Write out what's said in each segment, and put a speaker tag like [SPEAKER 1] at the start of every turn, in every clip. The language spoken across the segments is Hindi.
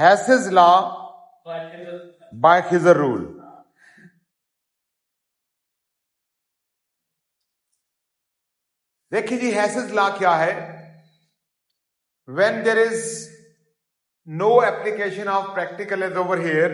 [SPEAKER 1] Hess's law by His rule. देखिए जी, Hess's law क्या है? When there is no application of practical as over here,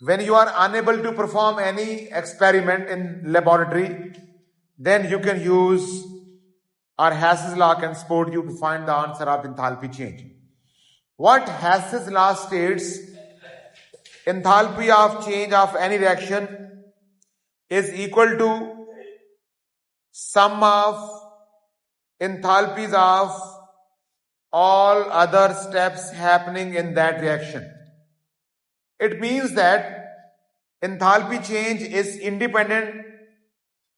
[SPEAKER 1] when you are unable to perform any experiment in laboratory, then you can use, or Hess's law can support you to find the answer of enthalpy change. What Hess's law states, enthalpy of change of any reaction is equal to sum of enthalpies of all other steps happening in that reaction. It means that enthalpy change is independent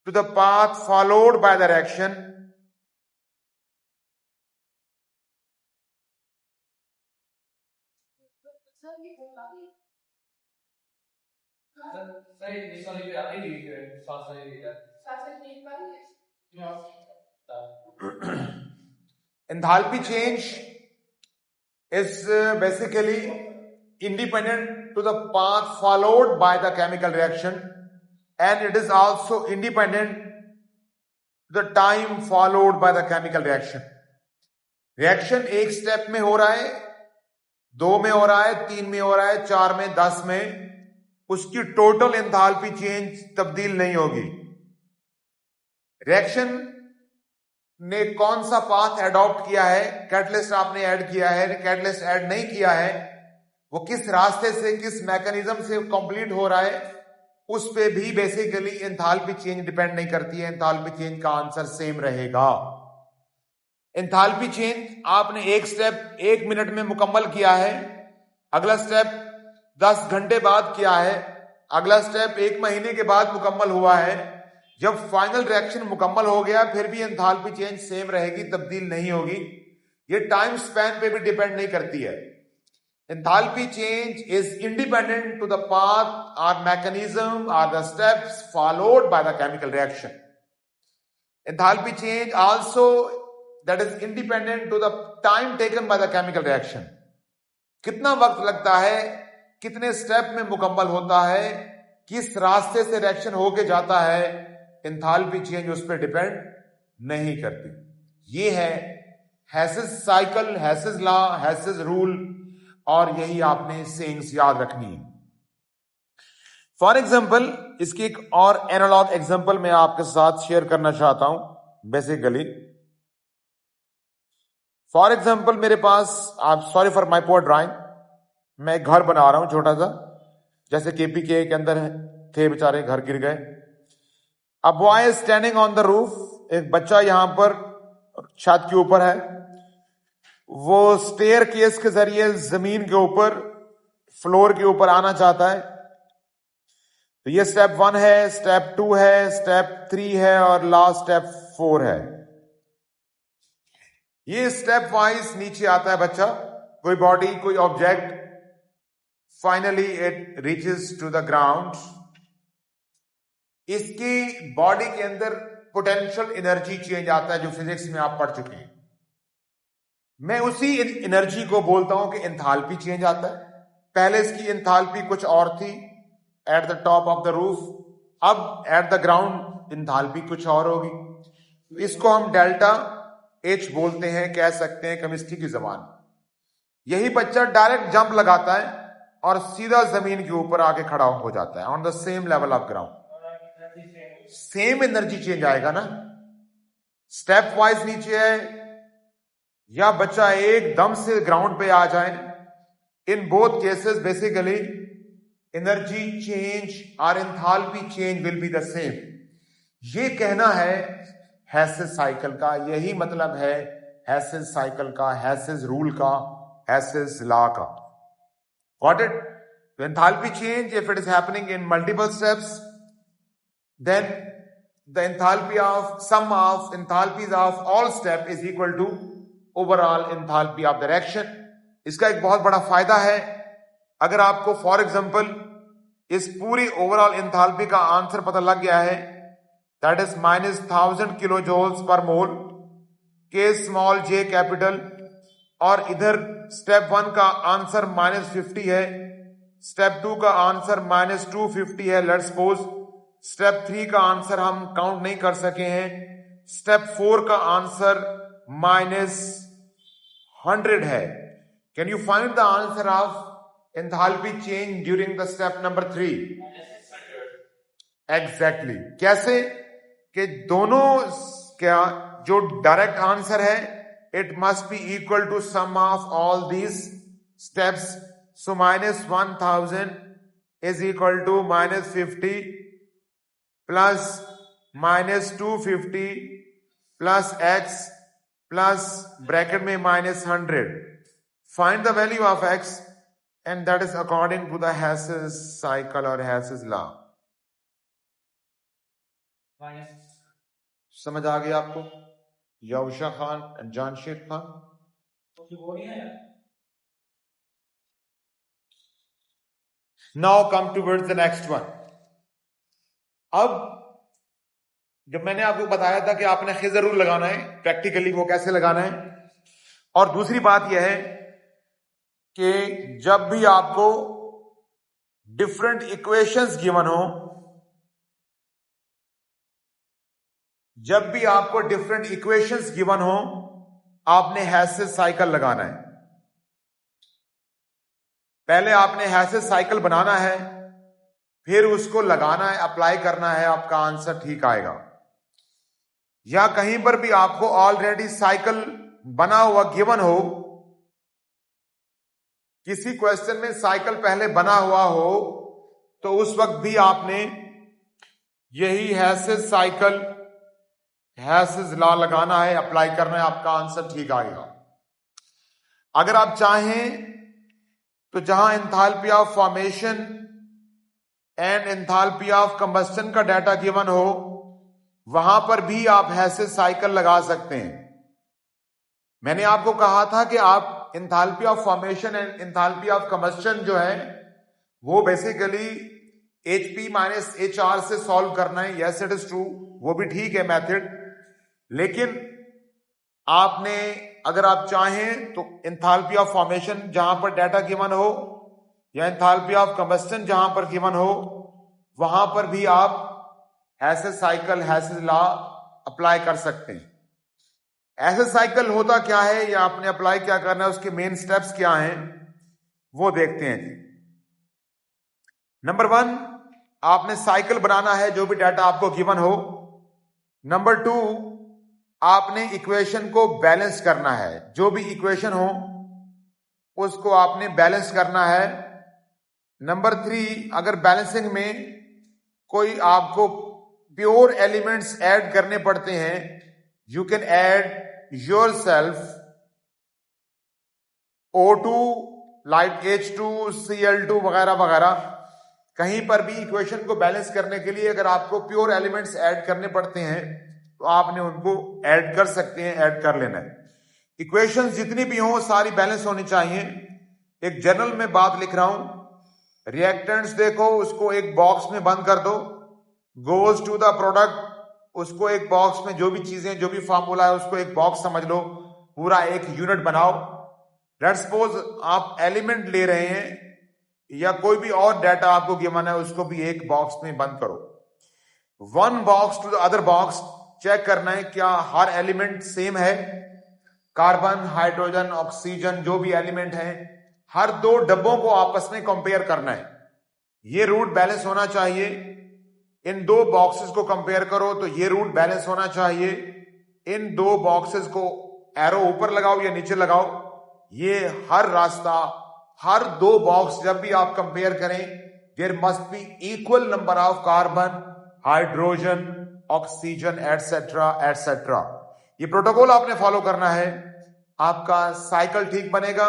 [SPEAKER 1] to the path followed by the reaction enthalpy change is basically independent to the path followed by the chemical reaction, and it is also independent to the time followed by the chemical reaction. Reaction एक स्टेप में हो रहा है, 2 में हो रहा है, 3 में हो रहा है, 4 में, 10 में, उसकी टोटल एंथैल्पी चेंज तब्दील नहीं होगी. रिएक्शन ने कौन सा पाथ एडॉप्ट किया है, कैटलिस्ट आपने ऐड किया है, कैटलिस्ट ऐड नहीं किया है, वो किस रास्ते से, किस मैकेनिज्म से कंप्लीट हो रहा है, उस पे भी बेसिकली एंथैल्पी चेंज डिपेंड नहीं करती है. एंथैल्पी चेंज का आंसर सेम रहेगा. एंथैल्पी चेंज आपने एक स्टेप 1 मिनट में मुकम्मल किया है, अगला स्टेप 10 घंटे बाद किया है, अगला स्टेप 1 महीने के बाद मुकम्मल हुआ है. जब फाइनल रिएक्शन मुकम्मल हो गया फिर भी एंथैल्पी चेंज सेम रहेगी, तब्दील नहीं होगी. ये टाइम स्पैन पे भी डिपेंड नहीं करती है. Enthalpy change is independent to the path और मैकेनिज्म और the steps followed by the chemical reaction. Enthalpy change also that is independent to the time taken by the chemical reaction. कितना वक्त लगता है, कितने स्टेप में मुकम्मल होता है, किस रास्ते से रिएक्शन होके जाता है, एंथैल्पी चेंज उस पर डिपेंड नहीं करती. ये है हैसेस साइकिल, हैसेस लॉ, हैसेस रूल, और यही आपने सेइंग्स याद रखनी है. फॉर एग्जाम्पल, इसकी एक और एनालॉग एग्जाम्पल मैं आपके साथ शेयर करना चाहता हूं. बेसिकली फॉर एग्जाम्पल मेरे पास, आप sorry for my poor drawing, मैं घर बना रहा हूं छोटा सा, जैसे केपीके के अंदर थे बेचारे, घर गिर गए. A boy is standing on the roof. एक बच्चा यहां पर छत के ऊपर है. वो स्टेयर केस के जरिए जमीन के ऊपर, फ्लोर के ऊपर आना चाहता है. तो ये स्टेप 1 है, स्टेप 2 है, स्टेप 3 है और लास्ट स्टेप 4 है. ये स्टेप वाइज नीचे आता है बच्चा, कोई बॉडी, कोई object, finally it reaches to the ground. इसकी बॉडी के अंदर पोटेंशियल एनर्जी चेंज आता है, जो फिजिक्स में आप पढ़ चुके हैं. मैं उसी एनर्जी को बोलता हूं कि एंथैल्पी चेंज आता है. पहले इसकी एंथैल्पी कुछ और थी at the top of the roof, अब एट द ग्राउंड एंथैल्पी कुछ और होगी. इसको हम डेल्टा एच बोलते हैं, कह सकते हैं केमिस्ट्री की जबान. यही बच्चा डायरेक्ट जंप लगाता है और सीधा जमीन के ऊपर आके खड़ा हो जाता है, on the same level of ground. Same energy change आएगा ना. स्टेप वाइज नीचे है या बच्चा एकदम से ग्राउंड पे आ जाए, in both cases basically energy change और enthalpy change will be the same. ये कहना है हैसेस साइकिल का, यही मतलब है हैसेस साइकिल का, हैसेस रूल का, हैसेस लॉ का. Got it? Enthalpy change, if it is happening in multiple steps, then the enthalpy of sum of enthalpies of all step is equal to overall enthalpy of the reaction. इसका एक बहुत बड़ा फायदा है, अगर आपको फॉर एग्जांपल इस पूरी ओवरऑल एंथैल्पी का आंसर पता लग गया है, that is -1000 kilo joules per मोल, के स्मॉल जे कैपिटल और इधर स्टेप 1 का आंसर -50 है, स्टेप 2 का आंसर -250 है, लेट्स सपोज स्टेप 3 का आंसर हम काउंट नहीं कर सके हैं, स्टेप 4 का आंसर -100 है. Can you find the answer of enthalpy change during the step number 3? Exactly. कैसे कि दोनों क्या जो डायरेक्ट आंसर है it must be equal to sum of all these steps. So -1000 is equal to -50 plus -250 plus x plus bracket में -100. Find the value of x and that is according to the Hess's cycle or Hess's law. समझ आ गया आपको? Yausha Khan and Jamshed Khan. Now come towards the next one. अब जब मैंने आपको बताया था कि आपने खिजर रूल लगाना है प्रैक्टिकली, वो कैसे लगाना है. और दूसरी बात यह है कि जब भी आपको डिफरेंट इक्वेशंस गिवन हो, जब भी आपको डिफरेंट इक्वेशंस गिवन हो, आपने हैसेस साइकिल लगाना है. पहले आपने हैसेस साइकिल बनाना है, फिर उसको लगाना है, अप्लाई करना है, आपका आंसर ठीक आएगा. या कहीं पर भी आपको ऑलरेडी साइकिल बना हुआ गिवन हो, किसी क्वेश्चन में साइकिल पहले बना हुआ हो, तो उस वक्त भी आपने यही हैसेस साइकिल हैसेस लॉ लगाना है, अप्लाई करना है, आपका आंसर ठीक आएगा. अगर आप चाहें तो जहां enthalpy of formation and enthalpy of combustion का डाटा गिवन हो, वहां पर भी आप हैसेस साइकिल लगा सकते हैं. मैंने आपको कहा था कि आप enthalpy of formation and enthalpy of combustion जो है वो बेसिकली HP - HR से सॉल्व करना है. यस इट इज ट्रू, वो भी ठीक है मेथड. लेकिन आपने अगर आप चाहें तो एंथैल्पी ऑफ फॉर्मेशन जहां पर डाटा गिवन हो या एंथैल्पी ऑफ कंबस्टन जहां पर गिवन हो, वहां पर भी आप हैसेस साइकिल हैसेस लॉ अप्लाई कर सकते हैं. हैसेस साइकिल होता क्या है या आपने अप्लाई क्या करना है, उसके मेन स्टेप्स क्या हैं वो देखते हैं. नंबर 1, आपने साइकिल बनाना है जो भी डाटा आपको गिवन हो. नंबर 2, आपने इक्वेशन को बैलेंस करना है, जो भी इक्वेशन हो उसको आपने बैलेंस करना है. नंबर 3, अगर बैलेंसिंग में कोई आपको प्योर एलिमेंट्स ऐड करने पड़ते हैं, you can add yourself O2 like H2 Cl2 वगैरह वगैरह. कहीं पर भी इक्वेशन को बैलेंस करने के लिए अगर आपको प्योर एलिमेंट्स ऐड करने पड़ते हैं तो आपने उनको ऐड कर सकते हैं, ऐड कर लेना है. इक्वेशंस जितनी भी हो सारी बैलेंस होनी चाहिए. एक जर्नल में बात लिख रहा हूं, रिएक्टेंट्स देखो, उसको एक बॉक्स में बंद कर दो. गोज टू द प्रोडक्ट, उसको एक बॉक्स में जो भी चीजें जो भी फार्मूला है उसको एक बॉक्स समझ लो, पूरा एक यूनिट बनाओ. लेट्स सपोज आप एलिमेंट ले रहे हैं या कोई भी और डाटा आपको गिवन है, उसको भी एक बॉक्स में बंद करो. One box to the other box check करना है क्या हर एलिमेंट सेम है. कार्बन, हाइड्रोजन, ऑक्सीजन जो भी एलिमेंट है, हर 2 डब्बों को आपस में कंपेयर करना है. ये रूट बैलेंस होना चाहिए. इन 2 बॉक्सेस को कंपेयर करो तो ये रूट बैलेंस होना चाहिए. इन 2 बॉक्सेस को एरो ऊपर लगाओ या नीचे लगाओ. ये हर रास्ता, हर 2 बॉक्स जब भी आप कंपेयर करें, there must be equal number of carbon, hydrogen, oxygen et cetera et cetera. ये प्रोटोकॉल आपने फॉलो करना है, आपका साइकिल ठीक बनेगा.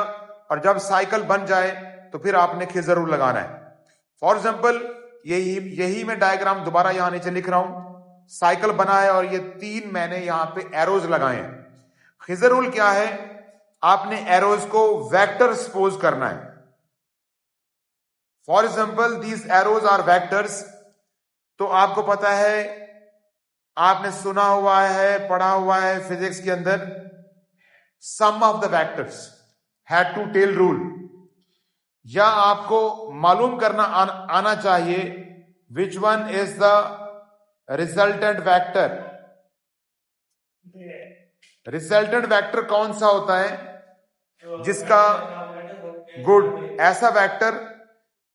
[SPEAKER 1] और जब साइकिल बन जाए तो फिर आपने खिजर रूल लगाना है. फॉर एग्जाम्पल यही मैं डायग्राम दोबारा यहां नीचे लिख रहा हूं. साइकिल बना है और ये 3 मैंने यहां पे एरोज लगाए हैं. खिजर रूल क्या है, आपने एरोज को वेक्टर सपोज करना है. For example these arrows are vectors. तो आपको पता है, आपने सुना हुआ है, पढ़ा हुआ है फिजिक्स के अंदर, sum of the vectors. Head to tail rule, या आपको मालूम करना आना चाहिए which one is the resultant vector. Resultant vector कौन सा होता है जिसका गुड ऐसा वेक्टर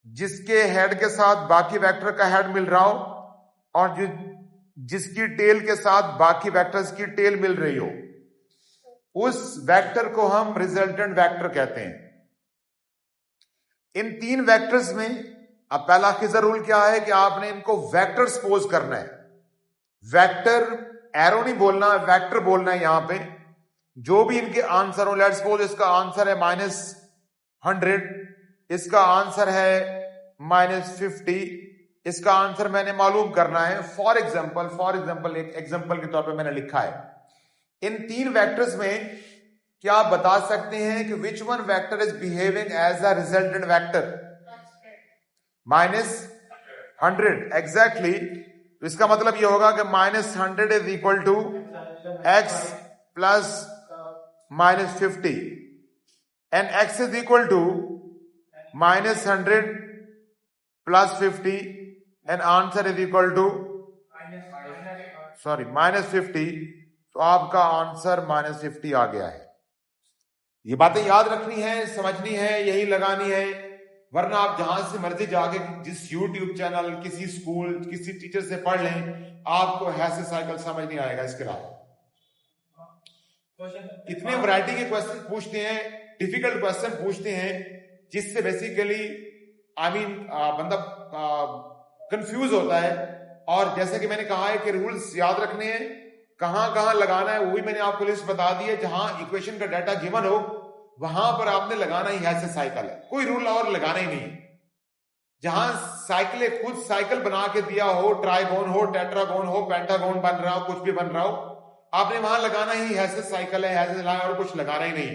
[SPEAKER 1] जिसके हेड के साथ बाकी वेक्टर का हेड मिल रहा हो और जिसकी टेल के साथ बाकी वेक्टर्स की टेल मिल रही हो, उस वेक्टर को हम रिजल्टेंट वेक्टर कहते हैं। इन तीन वेक्टर्स में अब पहला खिज़र रूल क्या है कि आपने इनको वेक्टर सपोज करना है। वेक्टर एरो नहीं बोलना, वेक्टर बोलना है। यहां पे जो भी इनके आंसर हो, लेट्स सपोज इसका आंसर है -100, इसका आंसर है -50, इसका आंसर मैंने मालूम करना है। फॉर एग्जाम्पल एक एग्जाम्पल के तौर पे मैंने लिखा है इन तीन वेक्टर्स में क्या आप बता सकते हैं कि which one vector is behaving as a resultant vector? -100 exactly. तो इसका मतलब ये होगा कि -100 is equal to x plus -50 and x is equal to -100 plus 50 and answer is equal to -50। तो आपका आंसर -50 आ गया है। ये बातें याद रखनी है, समझनी है, यही लगानी है, वरना आप जहां से मर्जी जाके जिस YouTube चैनल, किसी स्कूल, किसी टीचर से पढ़ लें, आपको हैसे साइकिल समझ नहीं आएगा। इसके अलावा इतने वैरायटी के क्वेश्चन पूछते हैं, डिफिकल्ट क्वेश्चन पूछते हैं, जिससे बेसिकली बंदा कंफ्यूज होता है। और जैसे कि मैंने कहा है कि रूल्स याद रखने हैं, कहां कहां लगाना है वो भी मैंने आपको लिस्ट बता दी है। जहां इक्वेशन का डाटा गिवन हो वहां पर आपने लगाना ही है साइकिल है, कोई रूल और लगाना ही नहीं। जहां साइकिल खुद साइकिल बना के दिया हो, ट्राइगोन हो, टेट्रागोन हो, पेंटागोन बन रहा हो, कुछ भी बन रहा हो, आपने वहां लगाना ही है साइकिल है, और कुछ लगाना ही नहीं।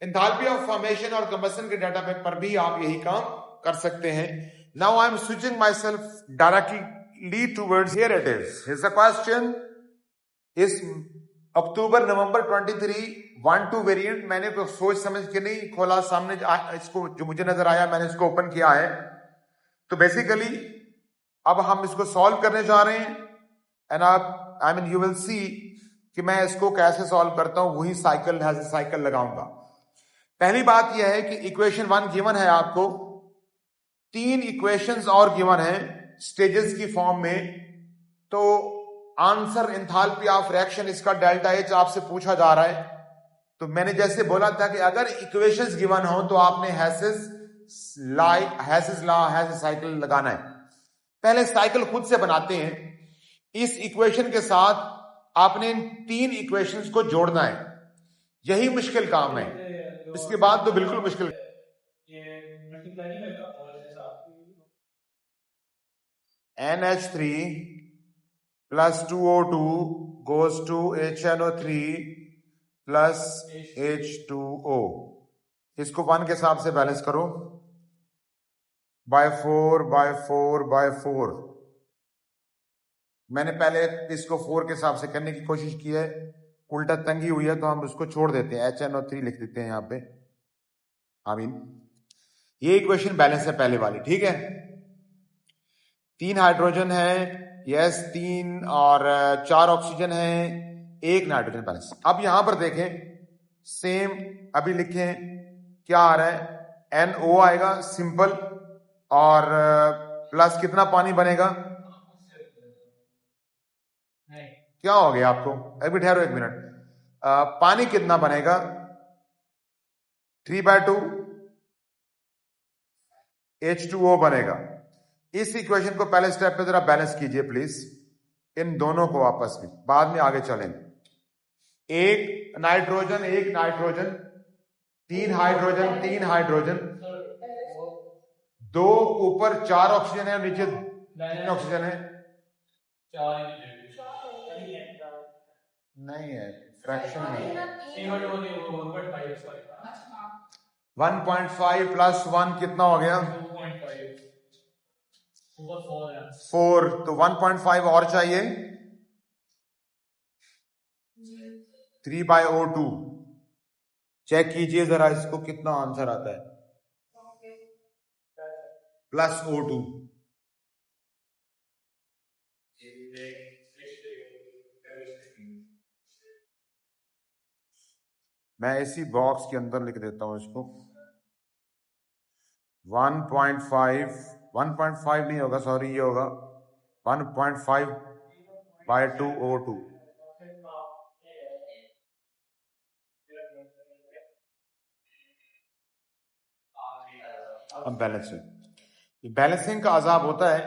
[SPEAKER 1] एंथैल्पी ऑफ फॉर्मेशन और कंबशन के डाटा पर भी आप यही काम कर सकते हैं। Now I am switching myself directly towards, here it is. Here's a question इस अक्टूबर नवंबर 23 1-2 वेरिएंट। मैंने तो सोच समझ के नहीं खोला, सामने इसको जो मुझे नजर आया मैंने इसको ओपन किया है। तो बेसिकली अब हम इसको सॉल्व करने जा रहे हैं एंड आप यू विल सी कि मैं इसको कैसे सॉल्व करता हूं, वही साइकिल लगाऊंगा। पहली बात यह है कि इक्वेशन 1 गिवन है आपको, 3 इक्वेशंस और गिवन है स्टेजेस की फॉर्म में। तो आंसर एंथैल्पी ऑफ रिएक्शन इसका डेल्टा H आपसे पूछा जा रहा है। तो मैंने जैसे बोला था कि अगर इक्वेशंस गिवन हो तो आपने हैसेस साइकिल लगाना है। पहले साइकिल खुद से बनाते हैं। इस इक्वेशन के साथ आपने इन 3 इक्वेशंस को जोड़ना है, यही मुश्किल काम है। इसके बाद तो बिल्कुल मुश्किल। NH3 plus 2O2 goes to HNO3 plus H2O। इसको 1 के हिसाब से बैलेंस करो, by4 मैंने पहले इसको 4 के हिसाब से करने की कोशिश की है, उल्टा तंगी हुई है तो हम उसको छोड़ देते हैं, HNO3 लिख देते हैं यहां पे। ये इक्वेशन बैलेंस है पहले वाली, ठीक है। 3 हाइड्रोजन है, यस 3 और 4 ऑक्सीजन है, 1 नाइट्रोजन बैलेंस। अब यहां पर देखें, सेम अभी लिखें क्या आ रहा है, NO आएगा सिंपल, और प्लस कितना पानी बनेगा, क्या हो गया आपको, अभी ठहरो 1 मिनट। पानी कितना बनेगा, 3/2 H2O बनेगा। इस इक्वेशन को पहले स्टेप पे जरा बैलेंस कीजिए प्लीज, इन दोनों को आपस में, बाद में आगे चलेंगे। 1 नाइट्रोजन 3 हाइड्रोजन 2 ऊपर 4 ऑक्सीजन है, नीचे 3 ऑक्सीजन है, नहीं है फ्रैक्शन में। 1.5 प्लस 1 कितना हो गया, 4। तो 1.5 और चाहिए, 3/O2 चेक कीजिए जरा इसको, कितना आंसर आता है। Plus O2। मैं इसी बॉक्स के अंदर लिख देता हूं इसको। 1.5 नहीं होगा, सॉरी, ये होगा 1.5/2 O2। अब बैलेंसिंग का अजाब होता है।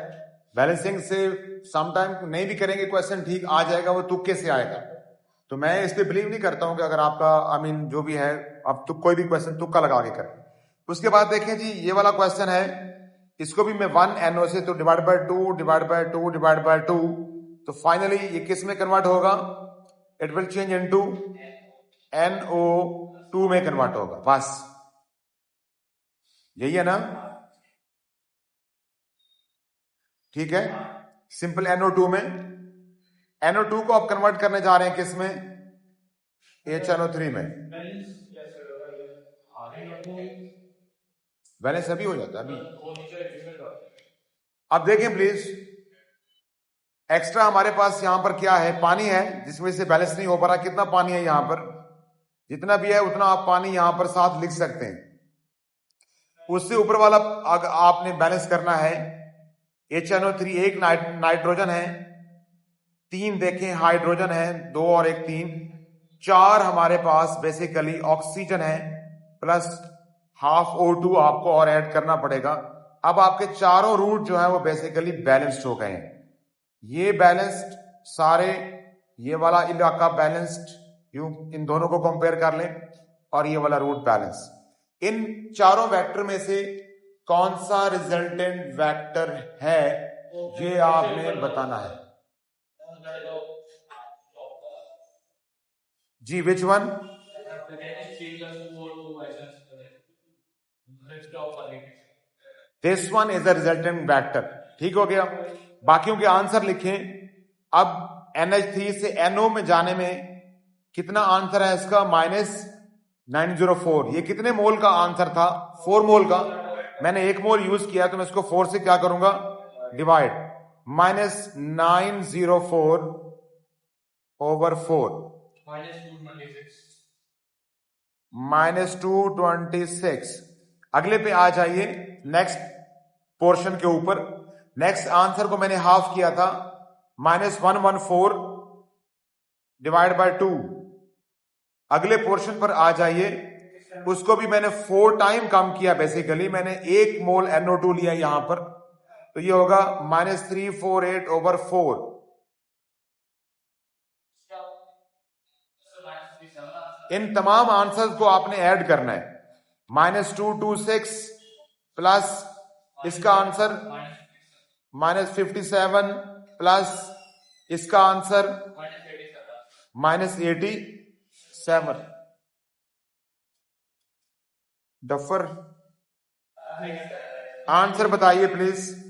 [SPEAKER 1] बैलेंसिंग से समटाइम नहीं भी करेंगे क्वेश्चन ठीक आ जाएगा, वो तुक्के से आएगा। तो मैं इस पे बिलीव नहीं करता हूं कि अगर आपका जो भी है, आप कोई भी क्वेश्चन तुक्का लगा के करें। उसके बाद देखें जी, ये वाला क्वेश्चन है, इसको भी मैं 1 NO से तो divide by 2 divide by 2 divide by 2, तो फाइनली ये किस में कन्वर्ट होगा? It will change into NO2 में कन्वर्ट होगा। बस यही है ना? ठीक है, सिंपल NO2 में। NO2 को आप कन्वर्ट करने जा रहे हैं किस में? HNO3 में। बैलेंस अभी हो जाता है अभी। अब देखें प्लीज, एक्स्ट्रा हमारे पास यहां पर क्या है? पानी है, जिस वजह से बैलेंस नहीं हो पा रहा। कितना पानी है यहां पर? जितना भी है उतना आप पानी यहां पर साथ लिख सकते हैं। उससे ऊपर वाला आपने बैलेंस करना है। HNO3 एक नाइट्रोजन है, 3 देखें हाइड्रोजन है, 2 और 1 3, 4 हमारे पास बेसिकली ऑक्सीजन है, प्लस हाफ O2 आपको और ऐड करना पड़ेगा। अब आपके चारों रूट जो है वो बेसिकली बैलेंस्ड हो गए हैं। ये बैलेंस्ड सारे, ये वाला इलाका बैलेंस्ड, इन दोनों को कंपेयर कर लें, और ये वाला रूट बैलेंस। इन चारों वेक्टर में से कौन सा रिजल्टेंट वेक्टर है, ये आपने बताना है जी। Which one? This one is the resultant vector. ठीक हो गया। बाकियों के आंसर लिखें। अब NH3 से NO में जाने में कितना आंसर है इसका? -904। ये कितने मोल का आंसर था? 4 मोल का। मैंने 1 मोल यूज किया, तो मैं इसको 4 से क्या करूंगा? डिवाइड। -904/4, -226। अगले पे आ जाइए, नेक्स्ट पोर्शन के ऊपर। नेक्स्ट आंसर को मैंने हाफ किया था, -114 डिवाइड बाय 2। अगले पोर्शन पर आ जाइए, उसको भी मैंने 4 टाइम कम किया। बेसिकली मैंने 1 मोल NO2 लिया यहां पर, तो ये होगा -348/4। इन तमाम आंसर्स को आपने ऐड करना है। -226 प्लस इसका आंसर -57 प्लस इसका आंसर -87। डफर, आंसर बताइए please.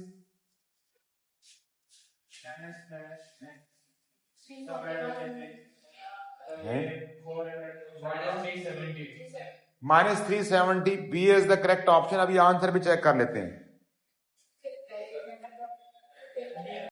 [SPEAKER 1] -370 B is the correct option. अभी आंसर भी चेक कर लेते हैं।